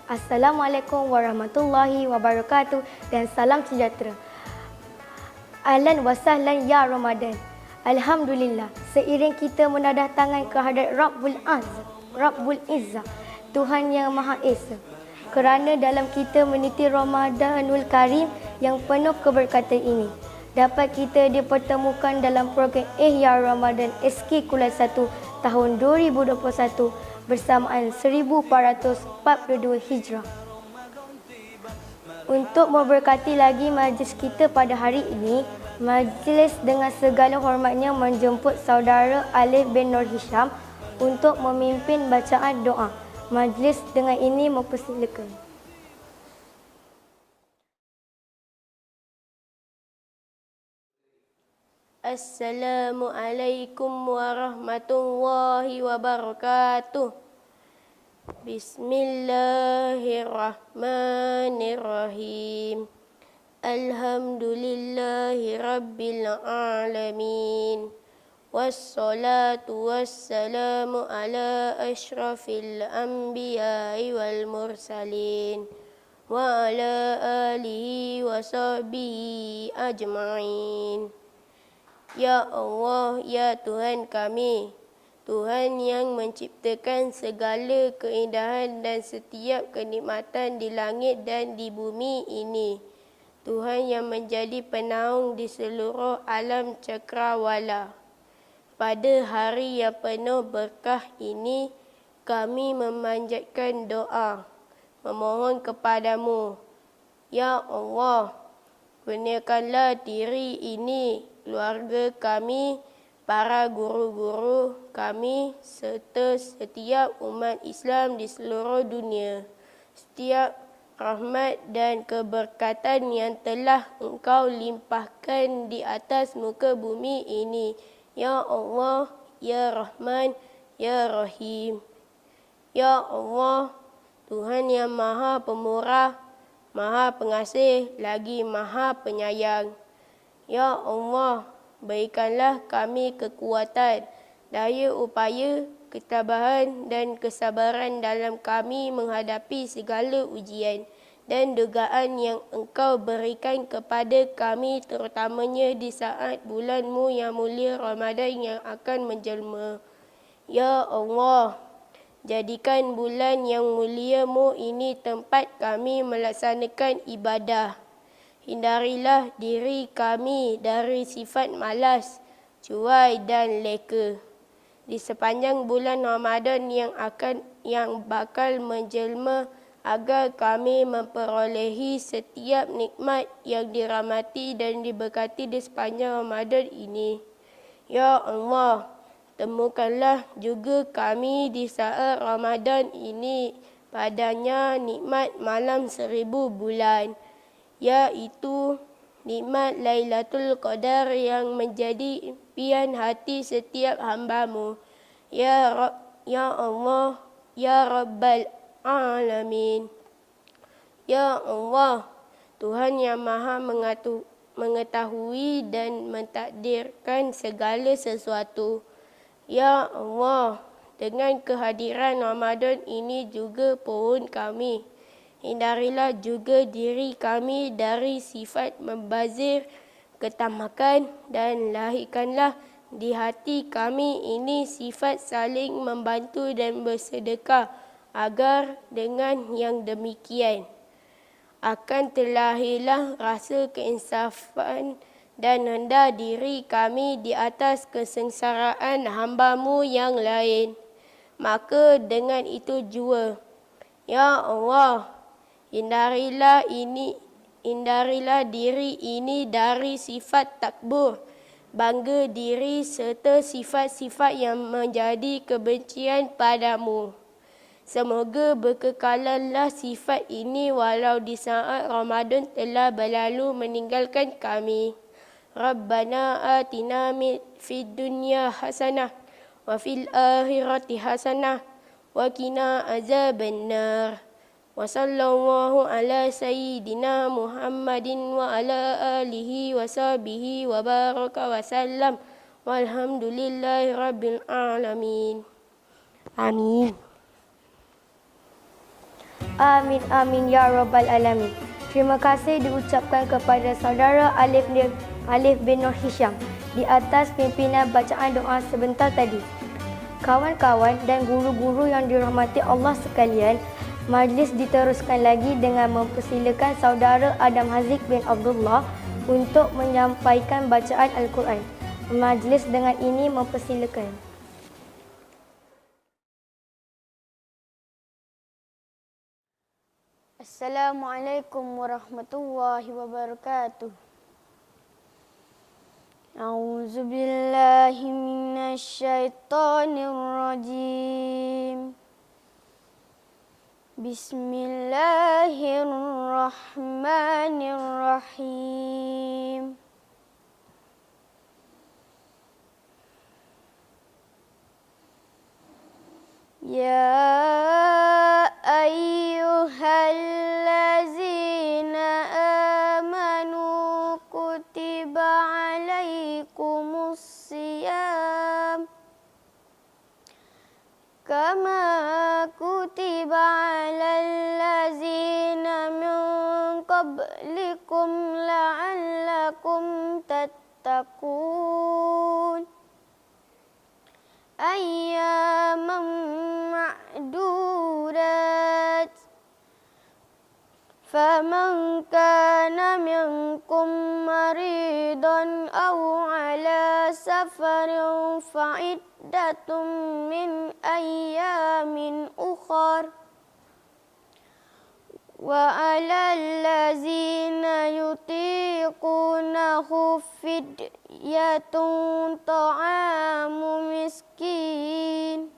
Assalamualaikum warahmatullahi wabarakatuh dan salam sejahtera. Ahlan wa sahlan ya Ramadan. Alhamdulillah, seiring kita menadah tangan kehadrat Rabbul Izzah, Tuhan yang Maha Esa. Kerana dalam kita meniti Ramadanul Karim yang penuh keberkatan ini, dapat kita dipertemukan dalam program Ihya Ramadan SK Kuliah 1 tahun 2021 bersamaan 1442 Hijrah. Untuk memberkati lagi majlis kita pada hari ini, majlis dengan segala hormatnya menjemput saudara Alif bin Nur Hisham untuk memimpin bacaan doa. Majlis dengan ini mempersilakan. Assalamualaikum warahmatullahi wabarakatuh. Bismillahirrahmanirrahim. Alhamdulillahi rabbil alamin. Wassalatu wassalamu ala ashrafil anbiya'i wal mursalin wa ala alihi wa sahbihi ajma'in. Ya Allah, ya Tuhan kami, Tuhan yang menciptakan segala keindahan dan setiap kenikmatan di langit dan di bumi ini. Tuhan yang menjadi penaung di seluruh alam cakrawala. Pada hari yang penuh berkah ini, kami memanjatkan doa, memohon kepadamu. Ya Allah, kurniakanlah diri ini, keluarga kami, para guru-guru kami serta setiap umat Islam di seluruh dunia. Setiap rahmat dan keberkatan yang telah Engkau limpahkan di atas muka bumi ini. Ya Allah, Ya Rahman, Ya Rahim. Ya Allah, Tuhan yang Maha Pemurah, Maha Pengasih, lagi Maha Penyayang. Ya Allah, berikanlah kami kekuatan, daya upaya, ketabahan dan kesabaran dalam kami menghadapi segala ujian dan dugaan yang Engkau berikan kepada kami, terutamanya di saat bulan-Mu yang mulia Ramadan yang akan menjelma. Ya Allah, jadikan bulan yang mulia-Mu ini tempat kami melaksanakan ibadah. Hindarilah diri kami dari sifat malas, cuai dan leka. Di sepanjang bulan Ramadan yang bakal menjelma, agar kami memperolehi setiap nikmat yang dirahmati dan diberkati di sepanjang Ramadan ini. Ya Allah, temukanlah juga kami di saat Ramadan ini padanya nikmat malam 1000 bulan, iaitu nikmat Lailatul Qadar yang menjadi impian hati setiap hamba-Mu. Ya Allah, Ya Rabbal Alamin. Ya Allah, Tuhan yang Maha mengetahui dan mentakdirkan segala sesuatu. Ya Allah, dengan kehadiran Ramadan ini juga pohon kami. Hindarilah juga diri kami dari sifat membazir, ketamakan dan lahirkanlah di hati kami ini sifat saling membantu dan bersedekah, agar dengan yang demikian akan terlahirlah rasa keinsafan dan rendah diri kami di atas kesengsaraan hamba-Mu yang lain. Maka dengan itu jua, Ya Allah, hindarilah diri ini dari sifat takbur, bangga diri serta sifat-sifat yang menjadi kebencian padamu. Semoga berkekalanlah sifat ini walau di saat Ramadan telah berlalu meninggalkan kami. Rabbana atina fid dunya hasanah wa fil akhirati hasanah wa qina azabannar. Wa sallallahu ala sayyidina Muhammadin wa ala alihi wa sahbihi wa baraka wa sallam. Walhamdulillahi rabbil alamin. Amin. Amin amin ya rabbal alamin. Terima kasih diucapkan kepada saudara Alif bin Nur Hisham di atas pimpinan bacaan doa sebentar tadi. Kawan-kawan dan guru-guru yang dirahmati Allah sekalian, majlis diteruskan lagi dengan mempersilakan saudara Adam Haziq bin Abdullah untuk menyampaikan bacaan Al-Quran. Majlis dengan ini mempersilakan. Assalamualaikum warahmatullahi wabarakatuh. A'udzu billahi minasy syaithanir rajim. Bismillahirrahmanirrahim. Ya ayyuhallazina amanu kutiba alaikumus siyam kama kutiba alal ladzina min qablikum la'allakum tattaqun. Ayyaman ma'dudat. Faman kana minkum maridan aw ala safarin fa'iddatun min ayyamin ukhar. Wa 'alal ladzina yutiqunahu fidyatun ta'amu miskin.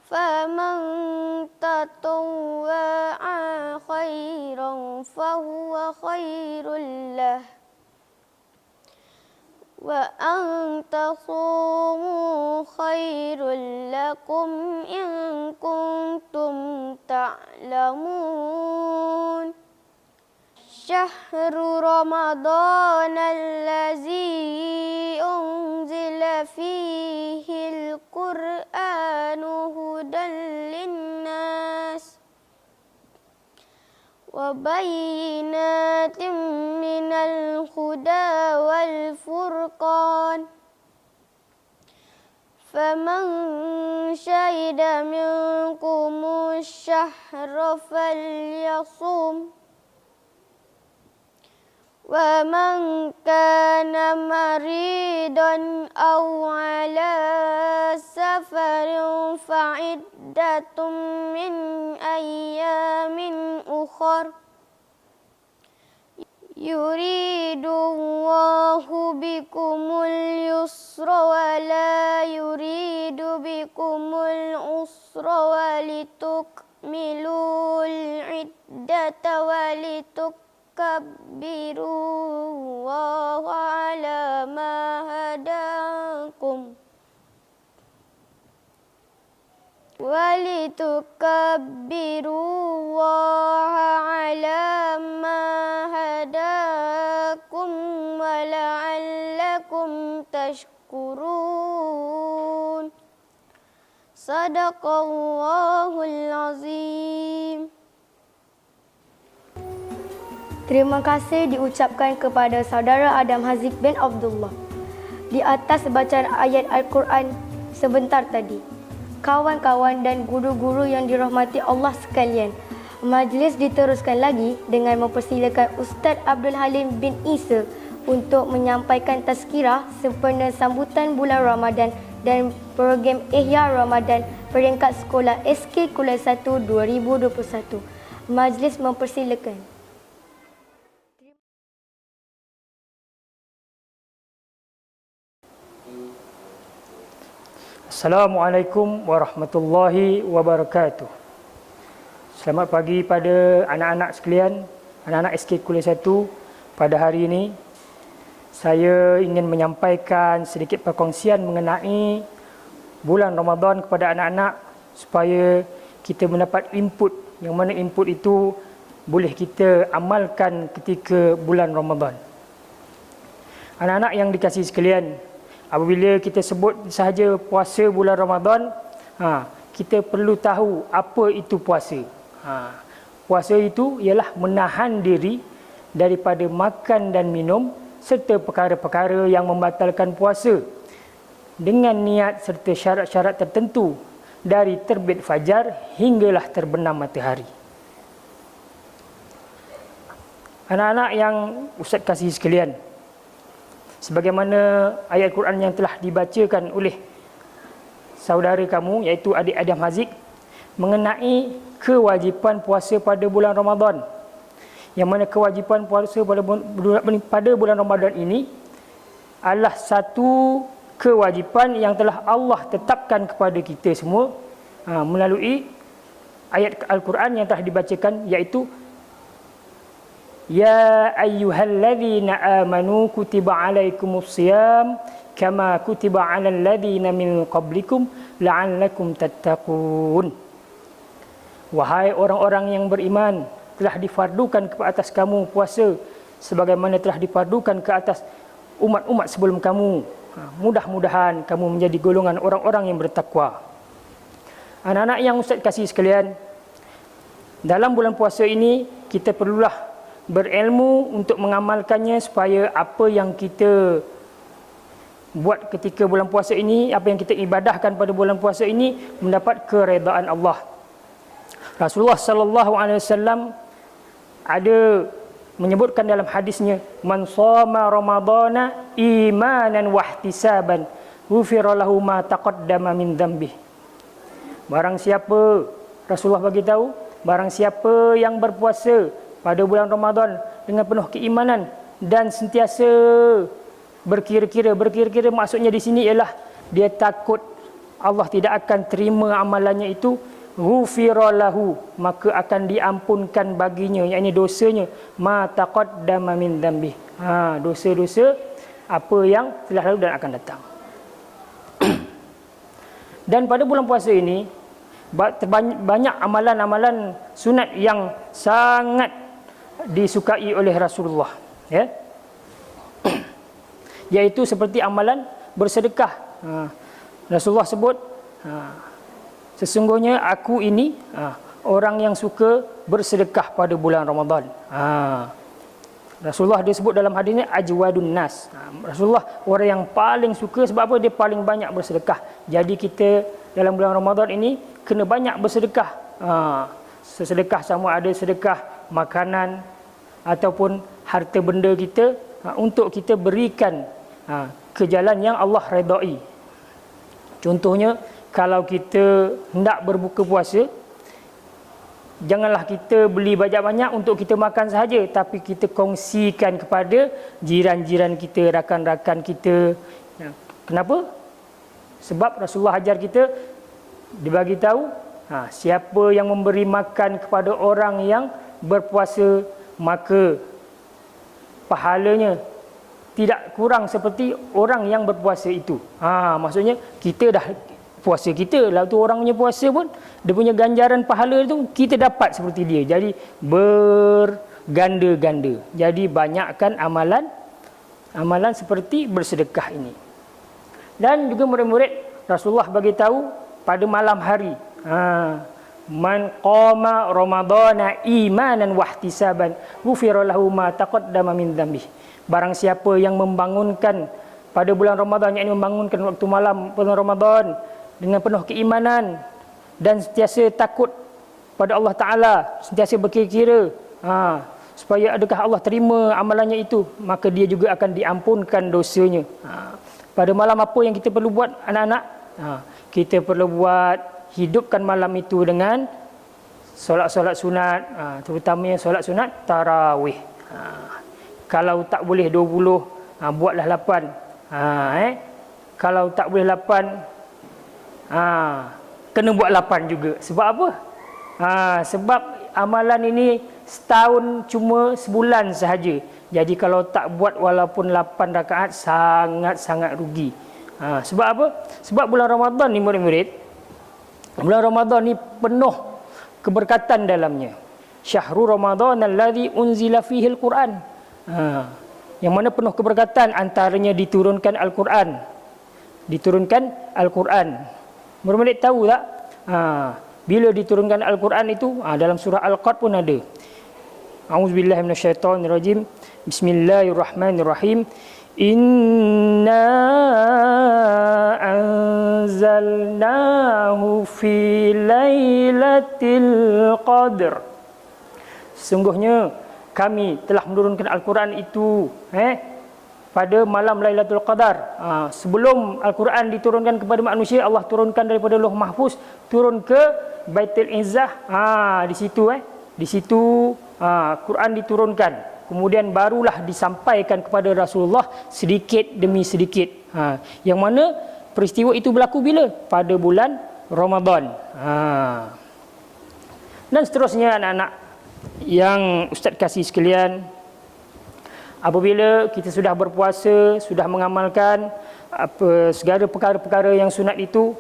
Faman tatawwa'a khairan fahuwa khairul lah. Wa an tasumu khairul lakum in kuntum ta'lamun. Syahru Ramadan allazi unzila fihi al-Qur'anu hudan linnas wa bayyinatin minal huda wal furqan. Faman syahida minkumu syahra falyasum. Wa man kana maridan aw ala safarin fa'iddatun min ayyamin ukhar. Yuridu Allahu bikumul yusra wa la yuridu bikumul usra wa litukmilul iddata wa litukabbiru Allaha ala ma hadakum wa litukabbiru Allaha ala ma hadakum wa la'allakum tashkurun. Sadaqallahul azim. Terima kasih diucapkan kepada saudara Adam Haziq bin Abdullah di atas bacaan ayat Al-Quran sebentar tadi. Kawan-kawan dan guru-guru yang dirahmati Allah sekalian, majlis diteruskan lagi dengan mempersilakan Ustaz Abdul Halim bin Isa untuk menyampaikan tazkirah sempena sambutan bulan Ramadan dan program Ihya Ramadan peringkat sekolah SK Kuliah 1 2021. Majlis mempersilakan. Assalamualaikum warahmatullahi wabarakatuh. Selamat pagi pada anak-anak sekalian, anak-anak SK Kuliah 1. Pada hari ini, saya ingin menyampaikan sedikit perkongsian mengenai bulan Ramadan kepada anak-anak supaya kita mendapat input, yang mana input itu boleh kita amalkan ketika bulan Ramadan. Anak-anak yang dikasihi sekalian, apabila kita sebut sahaja puasa bulan Ramadan, kita perlu tahu apa itu puasa. Puasa itu ialah menahan diri daripada makan dan minum serta perkara-perkara yang membatalkan puasa dengan niat serta syarat-syarat tertentu dari terbit fajar hinggalah terbenam matahari. Anak-anak yang Ustaz kasih sekalian, sebagaimana ayat Quran yang telah dibacakan oleh saudara kamu iaitu adik Adam Haziq mengenai kewajipan puasa pada bulan Ramadan, yang mana kewajipan puasa pada bulan Ramadan ini adalah satu kewajipan yang telah Allah tetapkan kepada kita semua melalui ayat Al-Quran yang telah dibacakan, iaitu Ya ayyuhalladzina amanu kutiba alaikumus siyam kama kutiba alal ladzina min qablikum la'allakum tattaqun. Wahai orang-orang yang beriman, telah difardukan ke atas kamu puasa sebagaimana telah difardukan ke atas umat-umat sebelum kamu. Mudah-mudahan kamu menjadi golongan orang-orang yang bertakwa. Anak-anak yang Ustaz kasih sekalian, dalam bulan puasa ini kita perlulah berilmu untuk mengamalkannya supaya apa yang kita buat ketika bulan puasa ini, apa yang kita ibadahkan pada bulan puasa ini mendapat keredaan Allah. Rasulullah sallallahu alaihi wasallam ada menyebutkan dalam hadisnya, man shoma ramadhana imanan wa ihtisaban ghufira lahu ma taqaddama min dhanbi. Barang siapa, Rasulullah bagi tahu, barang siapa yang berpuasa pada bulan Ramadan dengan penuh keimanan dan sentiasa berkira-kira maksudnya di sini ialah dia takut Allah tidak akan terima amalannya itu, ghufira lahu, maka akan diampunkan baginya, yakni dosanya, ma taqaddama min dhanbi, dosa-dosa apa yang telah lalu dan akan datang. Dan pada bulan puasa ini banyak amalan-amalan sunat yang sangat disukai oleh Rasulullah, ya. Iaitu seperti amalan bersedekah. Rasulullah sebut, sesungguhnya aku ini orang yang suka bersedekah pada bulan Ramadan. Rasulullah dia sebut dalam hadisnya ajwadun nas. Rasulullah orang yang paling suka, sebab apa? Dia paling banyak bersedekah. Jadi kita dalam bulan Ramadan ini kena banyak bersedekah. Sedekah sama ada sedekah makanan ataupun harta benda kita untuk kita berikan ke jalan yang Allah redai. Contohnya, kalau kita hendak berbuka puasa, janganlah kita beli banyak-banyak untuk kita makan sahaja, tapi kita kongsikan kepada jiran-jiran kita, rakan-rakan kita. Kenapa? Sebab Rasulullah ajar kita, dibagi tahu, siapa yang memberi makan kepada orang yang berpuasa, maka pahalanya tidak kurang seperti orang yang berpuasa itu. Maksudnya kita dah puasa kita, lalu tu orang punya puasa pun dia punya ganjaran pahala itu kita dapat seperti dia. Jadi berganda-ganda. Jadi banyakkan amalan seperti bersedekah ini. Dan juga murid-murid, Rasulullah bagi tahu pada malam hari, man qama ramadhana imanan wa ihtisaban ghufira lahu ma taqaddama min dhanbi. Barang siapa yang membangunkan pada bulan Ramadan, yakni membangunkan waktu malam bulan Ramadan dengan penuh keimanan dan sentiasa takut pada Allah Ta'ala, sentiasa berkira-kira supaya adakah Allah terima amalannya itu, maka dia juga akan diampunkan dosanya. Pada malam apa yang kita perlu buat, anak-anak? Kita perlu buat, hidupkan malam itu dengan solat-solat sunat, terutamanya solat sunat tarawih. Kalau tak boleh 20, buatlah 8. Kalau tak boleh 8, kena buat 8 juga. Sebab apa? Sebab amalan ini setahun cuma sebulan sahaja. Jadi kalau tak buat walaupun 8 rakaat, sangat-sangat rugi. Sebab apa? Sebab bulan Ramadan ni murid-murid, bulan Ramadan ni penuh keberkatan dalamnya. Syahrul Ramadan alladzi unzila fihi al-Quran. Yang mana penuh keberkatan, antaranya diturunkan Al-Quran. Diturunkan Al-Quran. Murid-murid tahu tak? bila diturunkan Al-Quran itu, dalam surah Al-Qad pun ada. A'udzubillahi minasyaitonirrajim. Bismillahirrahmanirrahim. Inna anzalnahu fi lailatul qadr. Sesungguhnya kami telah menurunkan Al-Quran itu pada malam Lailatul Qadar. Sebelum Al-Quran diturunkan kepada manusia, Allah turunkan daripada Lauh Mahfuz turun ke Baitul Izzah. Di situ Quran diturunkan. Kemudian barulah disampaikan kepada Rasulullah sedikit demi sedikit. Yang mana peristiwa itu berlaku bila? Pada bulan Ramadan. Dan seterusnya anak-anak yang Ustaz kasih sekalian, apabila kita sudah berpuasa, sudah mengamalkan segala perkara-perkara yang sunat itu,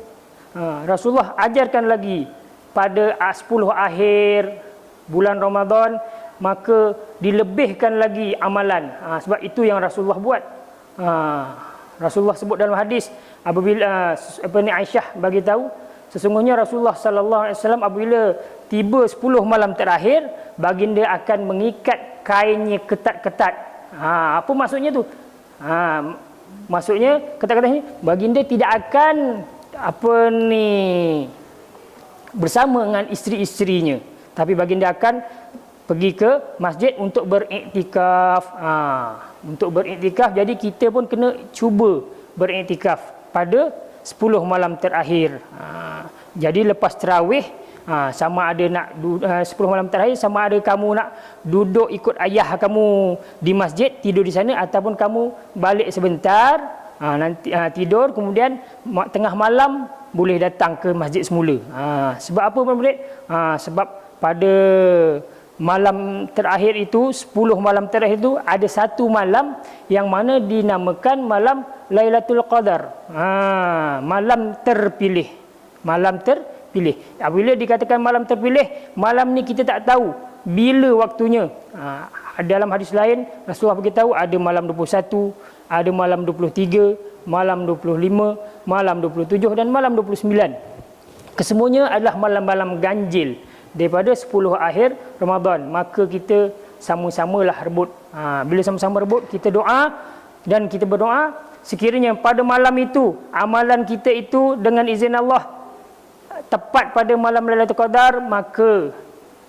Rasulullah ajarkan lagi pada 10 akhir bulan Ramadan, maka dilebihkan lagi amalan. Sebab itu yang Rasulullah buat. Rasulullah sebut dalam hadis, apabila Aisyah bagi tahu, sesungguhnya Rasulullah sallallahu alaihi wasallam apabila tiba 10 malam terakhir, baginda akan mengikat kainnya ketat-ketat. Apa maksudnya tu? Maksudnya kata-kata ini, baginda tidak akan bersama dengan isteri-isterinya, tapi baginda akan pergi ke masjid untuk beriktikaf. Untuk beriktikaf, jadi kita pun kena cuba beriktikaf pada 10 malam terakhir. Jadi lepas tarawih, sama ada nak 10 malam terakhir, sama ada kamu nak duduk ikut ayah kamu di masjid, tidur di sana, ataupun kamu balik sebentar, nanti tidur, kemudian tengah malam boleh datang ke masjid semula. Sebab apa murid? Sebab pada malam terakhir itu, 10 malam terakhir itu, ada satu malam yang mana dinamakan malam Lailatul Qadar. Malam terpilih. Malam terpilih. Apabila dikatakan malam terpilih, malam ni kita tak tahu bila waktunya. Dalam hadis lain, Rasulullah beritahu ada malam 21, ada malam 23, malam 25, malam 27 dan malam 29. Kesemuanya adalah malam-malam ganjil daripada 10 akhir Ramadan. Maka kita sama-samalah rebut. Bila sama-sama rebut, kita doa, dan kita berdoa sekiranya pada malam itu amalan kita itu dengan izin Allah tepat pada malam Lailatul Qadar, maka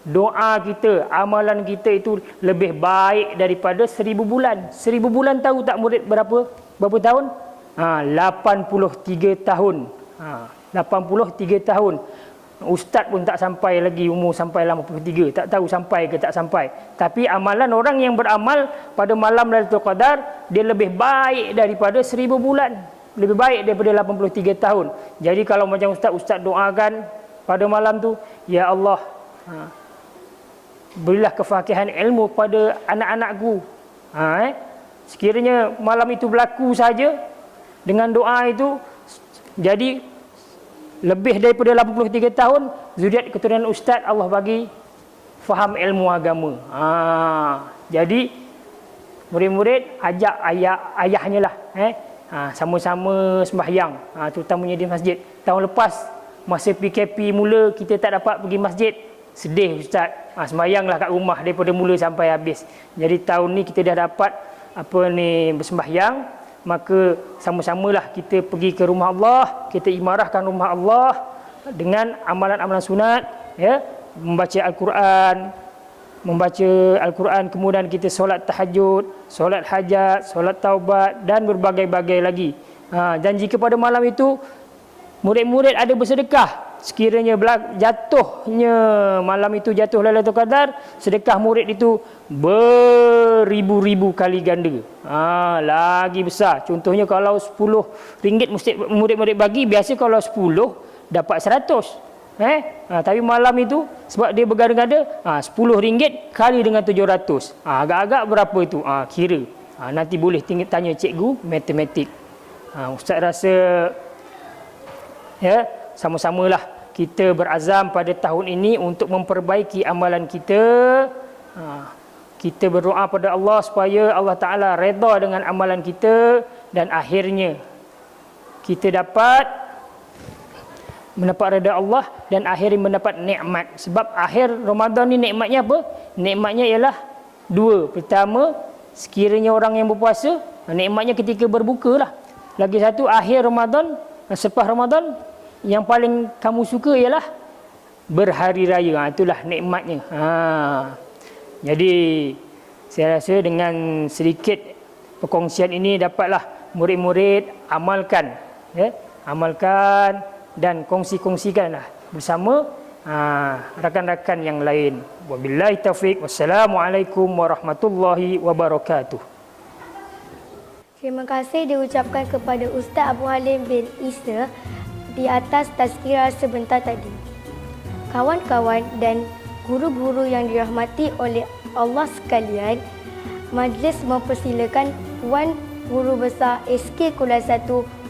doa kita, amalan kita itu lebih baik daripada 1000 bulan. 1000 bulan tahu tak murid berapa tahun? 83 tahun. 83 tahun. Ustaz pun tak sampai lagi umur sampai 83, tak tahu sampai ke tak sampai. Tapi amalan orang yang beramal pada malam Lailatul Qadar, dia lebih baik daripada 1000 bulan, lebih baik daripada 83 tahun. Jadi kalau macam ustaz doakan pada malam tu, ya Allah, berilah kefakihan ilmu kepada anak-anakku. Sekiranya malam itu berlaku saja dengan doa itu, jadi lebih daripada 83 tahun, zuriat keturunan ustaz Allah bagi faham ilmu agama. Jadi murid-murid ajak ayahnya lah, sama-sama sembahyang, terutamanya di masjid. Tahun lepas masa PKP mula, kita tak dapat pergi masjid, sedih ustaz. Sembahyanglah kat rumah daripada mula sampai habis. Jadi tahun ni kita dah dapat bersembahyang, maka sama-samalah kita pergi ke rumah Allah, kita imarahkan rumah Allah dengan amalan-amalan sunat, membaca Al-Quran, kemudian kita solat tahajud, solat hajat, solat taubat dan berbagai-bagai lagi. Dan jika pada malam itu murid-murid ada bersedekah, sekiranya jatuhnya malam itu jatuh Lailatul Qadar, sedekah murid itu beribu-ribu kali ganda. Lagi besar. Contohnya kalau RM10 mesti murid-murid bagi, biasa kalau 10 dapat 100. Tapi malam itu sebab dia berganda-ganda, RM10 kali dengan 700. Agak-agak berapa itu? Kira. Nanti boleh tanya cikgu matematik. Ustaz rasa sama-samalah kita berazam pada tahun ini untuk memperbaiki amalan kita. Kita berdoa pada Allah supaya Allah Ta'ala redha dengan amalan kita, dan akhirnya kita dapat mendapat redha Allah dan akhirnya mendapat nikmat. Sebab akhir Ramadan ni nikmatnya apa? Nikmatnya ialah dua. Pertama, sekiranya orang yang berpuasa, nikmatnya ketika berbuka lah. Lagi satu, akhir Ramadan, selepas Ramadan, yang paling kamu suka ialah berhari raya. Itulah nikmatnya. Jadi saya rasa dengan sedikit perkongsian ini dapatlah murid-murid amalkan, amalkan dan kongsi-kongsikanlah bersama rakan-rakan yang lain. Wabillahi taufik. Wassalamualaikum warahmatullahi wabarakatuh. Terima kasih diucapkan kepada Ustaz Abu Halim bin Isa di atas tazkirah sebentar tadi. Kawan-kawan dan guru-guru yang dirahmati oleh Allah sekalian, majlis mempersilakan Puan Guru Besar SK Kuliah 1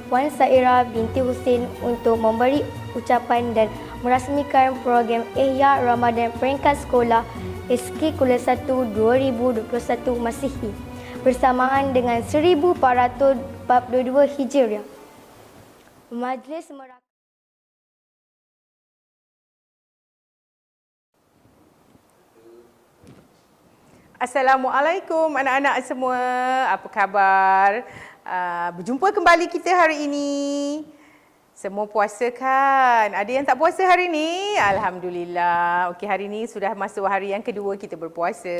Puan Saira binti Husin untuk memberi ucapan dan merasmikan program Ihya Ramadan peringkat sekolah SK Kuliah 1 2021 Masihi bersamaan dengan 1442 Hijriah. Majlis Assalamualaikum anak-anak semua. Apa khabar? Berjumpa kembali kita hari ini. Semua puasa kan? Ada yang tak puasa hari ini? Alhamdulillah. Okey, hari ini sudah masuk hari yang kedua kita berpuasa.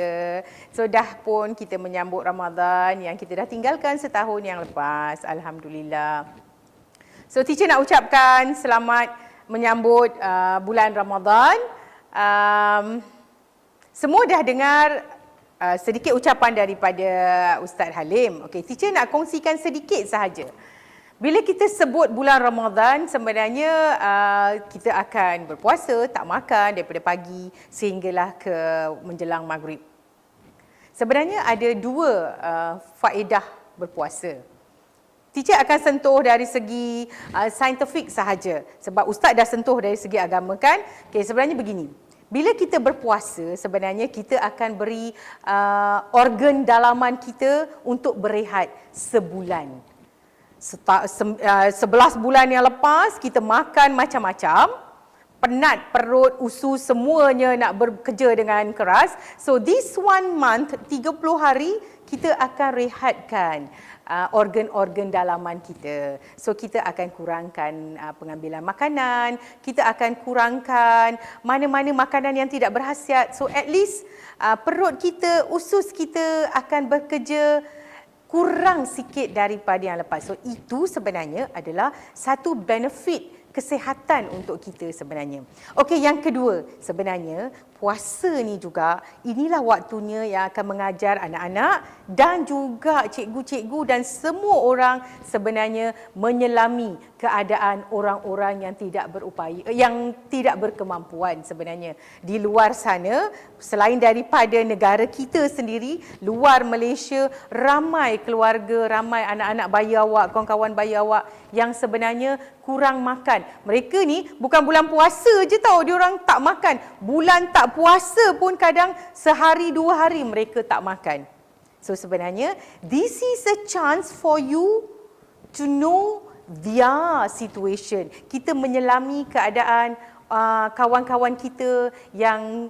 So dah pun kita menyambut Ramadan yang kita dah tinggalkan setahun yang lepas. Alhamdulillah. So teacher nak ucapkan selamat menyambut bulan Ramadan. Semua dah dengar sedikit ucapan daripada Ustaz Halim. Okey, teacher nak kongsikan sedikit sahaja. Bila kita sebut bulan Ramadan, sebenarnya kita akan berpuasa, tak makan daripada pagi sehinggalah ke menjelang maghrib. Sebenarnya ada dua faedah berpuasa. Teacher akan sentuh dari segi saintifik sahaja. Sebab Ustaz dah sentuh dari segi agama kan. Okey, sebenarnya begini. Bila kita berpuasa, sebenarnya kita akan beri organ dalaman kita untuk berehat sebulan. 11 bulan yang lepas, kita makan macam-macam. Penat perut, usus, semuanya nak bekerja dengan keras. So this 1 month, 30 hari, kita akan rehatkan organ-organ dalaman kita. So kita akan kurangkan pengambilan makanan, kita akan kurangkan mana-mana makanan yang tidak berkhasiat. So at least perut kita, usus kita akan bekerja kurang sikit daripada yang lepas. So itu sebenarnya adalah satu benefit kesihatan untuk kita sebenarnya. Okey, yang kedua, sebenarnya puasa ni juga inilah waktunya yang akan mengajar anak-anak dan juga cikgu-cikgu dan semua orang sebenarnya menyelami keadaan orang-orang yang tidak berupaya, yang tidak berkemampuan sebenarnya di luar sana. Selain daripada negara kita sendiri, luar Malaysia, ramai keluarga, ramai anak-anak bayi awak, kawan-kawan bayi awak yang sebenarnya kurang makan. Mereka ni bukan bulan puasa je tau diorang tak makan. Bulan tak puasa pun kadang sehari 2 hari mereka tak makan. So sebenarnya this is a chance for you to know their situation. Kita menyelami keadaan kawan-kawan kita yang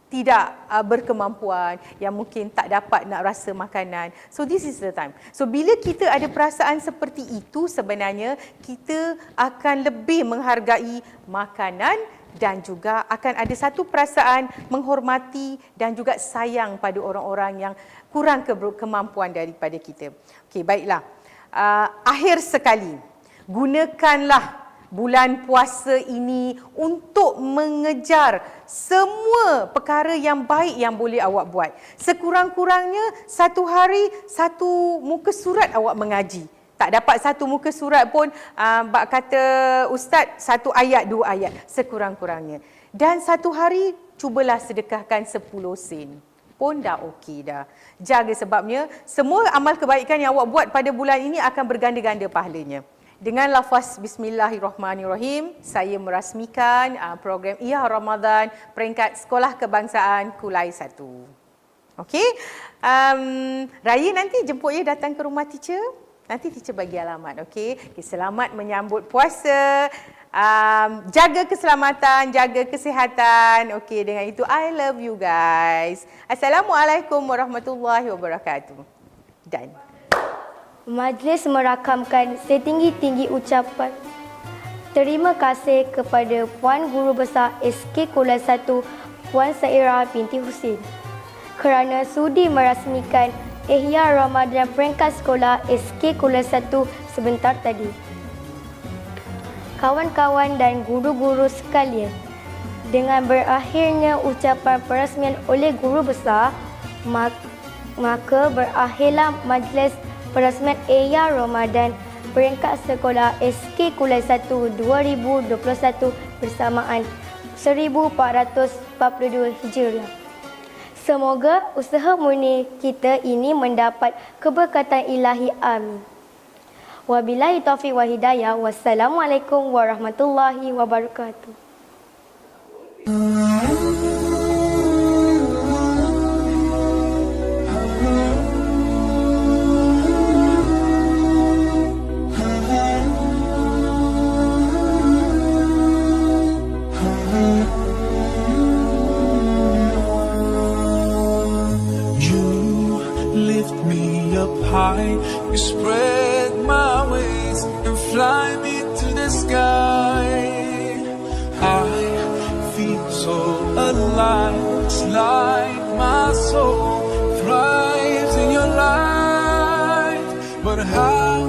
tidak berkemampuan, yang mungkin tak dapat nak rasa makanan. So this is the time. So bila kita ada perasaan seperti itu, sebenarnya kita akan lebih menghargai makanan dan juga akan ada satu perasaan menghormati dan juga sayang pada orang-orang yang kurang kemampuan daripada kita. Okey, baiklah. Akhir sekali, gunakanlah bulan puasa ini untuk mengejar semua perkara yang baik yang boleh awak buat. Sekurang-kurangnya 1 hari 1 muka surat awak mengaji. Tak dapat 1 muka surat pun, bak kata Ustaz 1 ayat 2 ayat sekurang-kurangnya. Dan 1 hari cubalah sedekahkan 10 sen. Pun dah okey dah. Jaga, sebabnya semua amal kebaikan yang awak buat pada bulan ini akan berganda-ganda pahalanya. Dengan lafaz Bismillahirrahmanirrahim, saya merasmikan program Ihya Ramadan peringkat Sekolah Kebangsaan Kulai 1. Okey? Raya nanti jemput ya datang ke rumah teacher. Nanti teacher bagi alamat, okey? Okay, selamat menyambut puasa. Jaga keselamatan, jaga kesihatan. Okey, dengan itu I love you guys. Assalamualaikum warahmatullahi wabarakatuh. Dan Majlis merakamkan setinggi-tinggi ucapan terima kasih kepada Puan Guru Besar SK Kuala 1 Puan Saira binti Husin kerana sudi merasmikan Ihya Ramadan peringkat sekolah SK Kuala 1 sebentar tadi. Kawan-kawan dan guru-guru sekalian, dengan berakhirnya ucapan perasmian oleh Guru Besar, maka berakhirlah majlis perasmian Ihya Ramadan peringkat sekolah SK Kuala 1 2021 bersamaan 1442 Hijriah. Semoga usaha murni kita ini mendapat keberkatan ilahi. Amin. Wabillahi taufiq wa hidayah. Wassalamualaikum warahmatullahi wabarakatuh. High, you spread my wings and fly me to the sky. I feel so alive, it's like my soul thrives in your light. But how